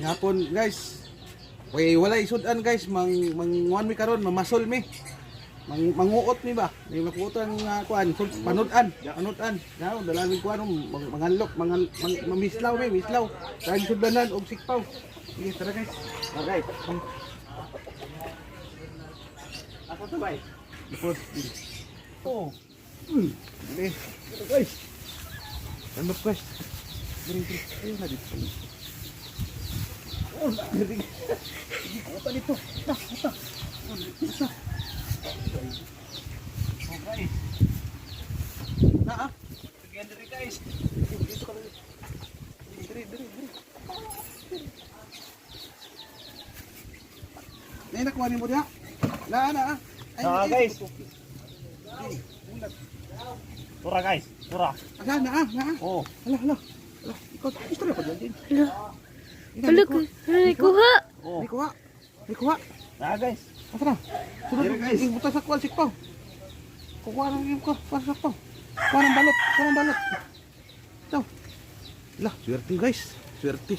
hapon guys. Way wala isudan guys, manguan mi karon, mamasol mi. Manguot mi ba? May makuotan nga kuan, panudan. Yaw dalawig kuan mangalok, mamislaw mi, mislaw. Dahil sudanan og sikpaw. Sige, tara guys. Alright. Ako to bay. Ipod. Oh. Dali. Guys. Ano guys? Dali. Ayun na dito. Oh, dali. Sige, kuta dito. Kuta. Kuta. Okay. Na ah. Sige, dali guys. Dito ka dali. Dali. Nay nakuha mo diha. Na. Guys. Tura guys, tura. Na. Oh. Hala. Ikaw istorya pa diyan. Hala, kuha. Oh. Kuha. Guys. Asa na? Sunod Dire, guys. ibutas sa kuwan sikpaw. Kukuha ng yung ko, para sa sikpaw. Kuha ng balot. Ito. Lah, swerte guys. Swerte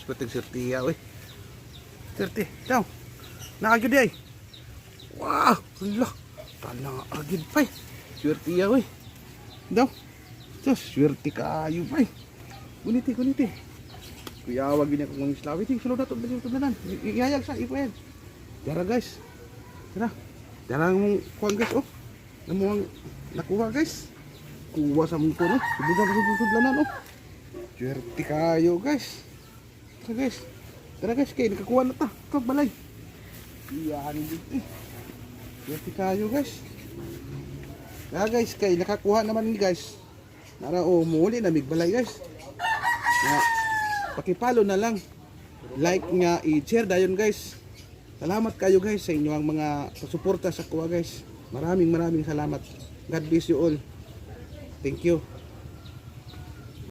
ya, we. Swerte. Ito. Nakagyo di ay. Wow, lah. Tanang agid pa. Swerte ya, we. Ito. Ito, swerte kayo pa. Guniti. Kuya, wag yun akong mangislawi. Sulod na ito, tudanan. Iyayag sa ipuyan. Tara guys. Tara mong kuha guys. Oh. Namuang nakuha guys. Kuha sa mong kuno. Tudlanan oh. Swerte kayo guys. Tara guys. Kaya nakakuha na ta. Ikaw balay. Iyahan dito. Swerte kayo guys. Kaya guys. Kaya nakakuha naman ni guys. Nara oh. Muli na migbalay guys. Pakipalo na lang. Like nga i-share dayon guys. Salamat kayo guys sa inyo ang mga pasuporta sa kuha guys. Maraming salamat. God bless you all. Thank you.